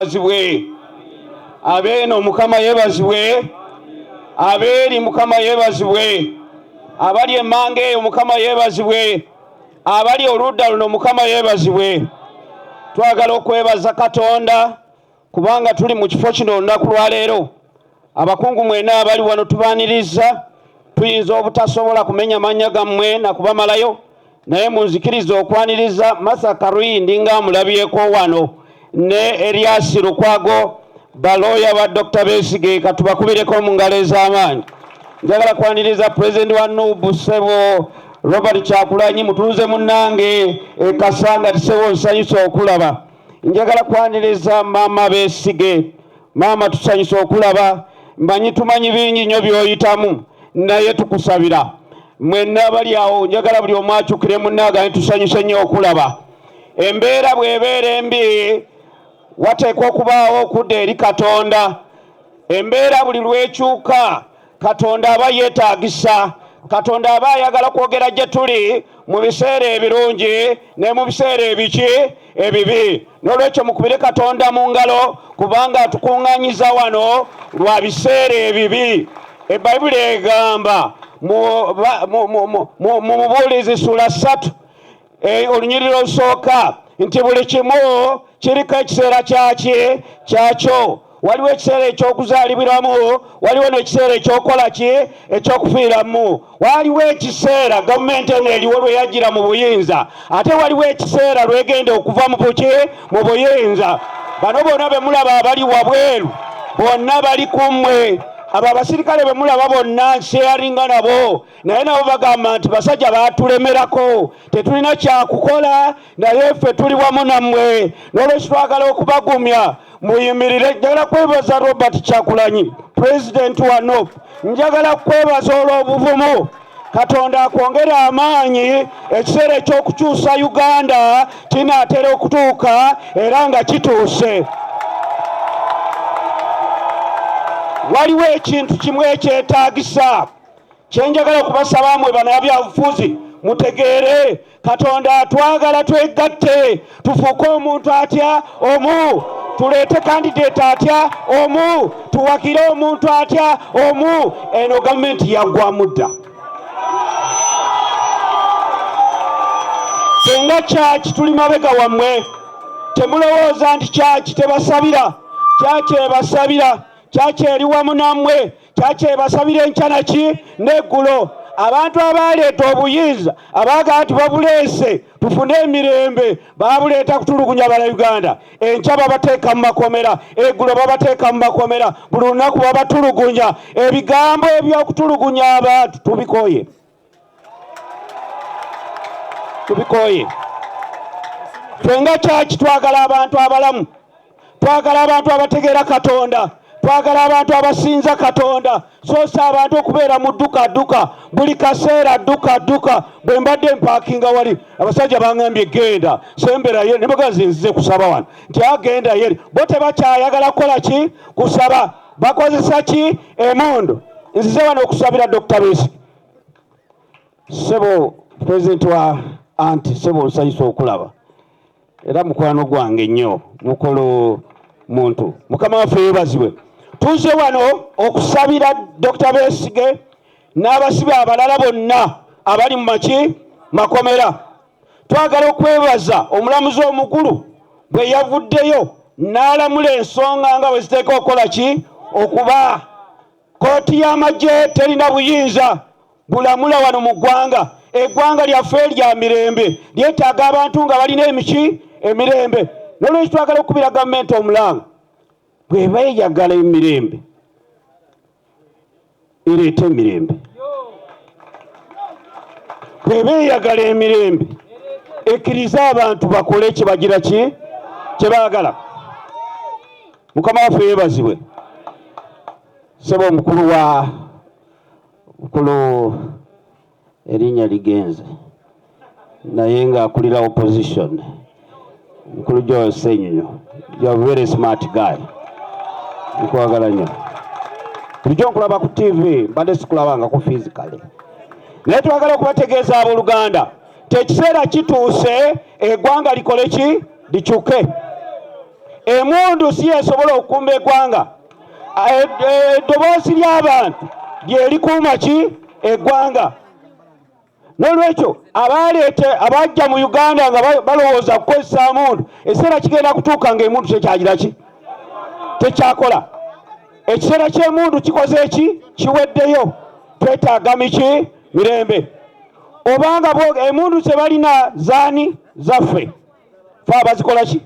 yebazibwe abeeno Mukama yebazibwe abeeri Mukama yebazibwe abali emmange eyo Mukama yebazibwe abali oludda luno Mukama yebazibwe. Twagala okwebaza Katonda kubanga tuli mu kifo kino olunaku lwa leero. Abakungu mwena abali wano tubaaniriza, tuyinza obutasobola kumenya mannya gammwe na kubamalayo, naye munzikiriza okwaniriza Masaka Ruyindi nga mulabyeko wano ne Elias Lukwago baloya wa Dr. Besigye katubakubireko mu ngalo ez'amaanyi. Njagala kwaniriza President wa NUB Ssebo Robert Kyagulanyi mutuuze munnange Kasanga Ssebo nsanyusa okulaba. Njagala kwaniriza Mama Besigye, Mama tusanyusa okulaba. Mbanyi tumanyi bingi nnyo by'oyitamu naye tukusabira. Mwenna abali awo njagala buli omu akyukire munnaaga tusanyuse nnyo okulaba. Embeera bw'ebeera embi wateekwa okubaawo okudda eri Katonda. Embeera buli lwekyuka Katonda aba yeetaagisa. Katonda aba ayagala kwogera gye tuli mu biseera ebirungi ne mu biseera ebibi. N'olwekyo mukubire Katonda mu ngalo kubanga atukuŋŋaanyiza wano lwa biseera ebibi. Ebbayibuli egamba mu Mubuulizi sula 3 olunyiriri olusooka nti buli kimu kiriko ekiseera kyakyo. Waliwo ekiseera eky'okuzaalibiramu, waliwo n'ekiseera ekyokukola ekyokufiiramu. Waliwo ekiseera gavumenti eno eriwo lwe yajjira mu buyinza, ate waliwo ekiseera lwegenda okuva mu buyinza. Bano bonna be mulaba abali wabweru bonna bali kummwe. Abo abasirikale be mulaba bonna nsheyaringa nabo, naye nabo bagamba nti basajja baatulemerako, tetulina kyakukola naye ffe tuli wamu nammwe. N'olwekyo twagala okubagumya muyimirire. Njagala kwebaza Robert Kyagulanyi, President wa NUB. Njagala kwebaza olw'obuvumu. Katonda akwongere amaanyi. Ekiseera eky'okukyusa Uganda kinaatera okutuuka era nga kituuse. Waliwo ekintu kimu ekyetaagisa kyenjagala okubasaba mmwe bannabyabufuzi mutegeere. Katonda atwagala twegatte, tufuuke omuntu atya omu, tuleete kandidate atya omu, tuwakire omuntu atya omu. Eno gavumenti yaggwamu dda. Senga kyaki tuli mabega wammwe. Temulowooza nti kyaki tebasabira. Kyaki ebasabira, kyaki eri wamu nammwe, kyaki ebasabira enkya n'eggulo. Abantu abaleeta obuyinza abaaga nti babuleese tufune emirembe baabuleeta kutulugunya Bannayuganda. Enkya babateeka mu makomera, eggulo babateeka mu makomera, buli lunaku babatulugunya. Ebigambo eby'okutulugunya abantu tubikooye. Fenga kyaki twagala abantu abalamu, twagala abantu abategeera Katonda, twagala abantu abasinza Katonda. So si abantu okubeera mu dduka buli kaseera dduka. Bwe mbadde mpaakinga wali abasajja bangambye genda semberayo, ne bagazi nzize kusaba wano nti agenda yeri. Bo tebakyayagala kukola kusaba, bakozesa emundu. Nzize wano okusabira Dr. Besigye. Ssebo President wa anti Ssebo nsanyusa okulaba era mukwano gwange nnyo mukolo muntu. Mukama waffe yeebazibwe. Tuze wano okusabira Dr. Besigye n'abasibe abalala bonna abali mu makomera. Twagala okwebaza omulamuzi omukulu bwe yavuddeyo n'alamula ensonga nga bwe ziteeka okukola okuba. Kooti y'amagye terina buyinza bulamula wano mu ggwanga. Eggwanga lyaffe lya mirembe, lyetaaga abantu nga balina emirembe. N'olwekyo twagala okukubira gavumenti omulanga bw'eba eyagala emirembe ereeta emirembe. Bw'eba eyagala emirembe ekkiriza abantu bakole kye baagala. Mukama waffe yeebazibwe. Ssebo omukulu erinnya ligenze naye ng'akulira opposition, mukulu Joel Ssenyonyo. You are a very smart guy. Nkwagala nnyo. Bulijjo nkulaba ku TV mbadde sikulabanga ku physically. Naye twagala okubategeeza abooluganda nti ekiseera kituuse eggwanga likole likyuke. Emundu si esobola okukumba eggwanga. Eddoboozi ly'abantu lye likuuma ki eggwanga. N'olwekyo abajja mu Uganda nga balowooza kukozesa muntu, ekiseera kigenda kutuuka ng'emuntu tekyagira ki tekyakola. Ekiseera ky'emundu kikoze eki kiweddeyo. Twetaaga miki mirembe. Obanga emundu ze balina zaani zaffe fe abazikola ki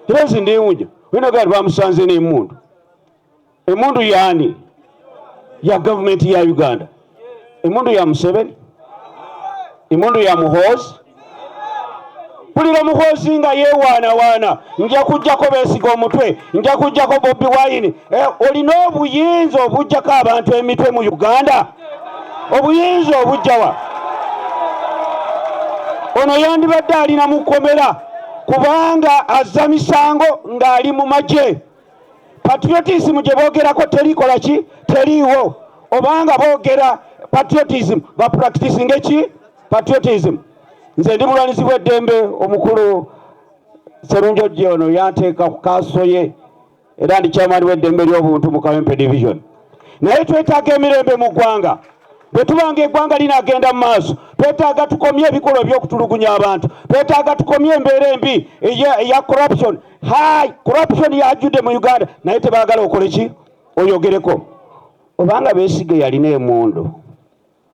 era nzi ndiwunja wena gali bamusanze n'emundu. Emundu yaani ya gavumenti ya Uganda. Emundu ya Museveni, emundu ya Muhoozi. Pulira Muhoozi nga yeewaanawaana, nja kujjako Beesiga omutwe, nja kujjako Bobi Wine. Olina obuyinza obujjako abantu emitwe mu Uganda? Obuyinza obujjawa? Ono yandibadde alina mu kkomera kubanga azza misango ng'ali mu magye. Patriotism gye boogerako terikola ki teriiwo. Obanga boogera patriotism bapracticing eki patriotism. Nze ndi mulwanisi bw'eddembe omukulu Sserunjoji ono yanteeka ku kaaso ye era ndi chairman w'eddembe ly'obuntu mu Kawempe division. Naye twetaaga emirembe mu ggwanga. Bwe tubanga eggwanga linaagenda mu maaso, twetaaga tukomye ebikolwa by'okutulugunya abantu. Twetaaga tukomye embeera embi eya corruption. Corruption yajjudde mu Uganda naye tebaagala okole ki oyogereko. Obanga Besigye yalina emundu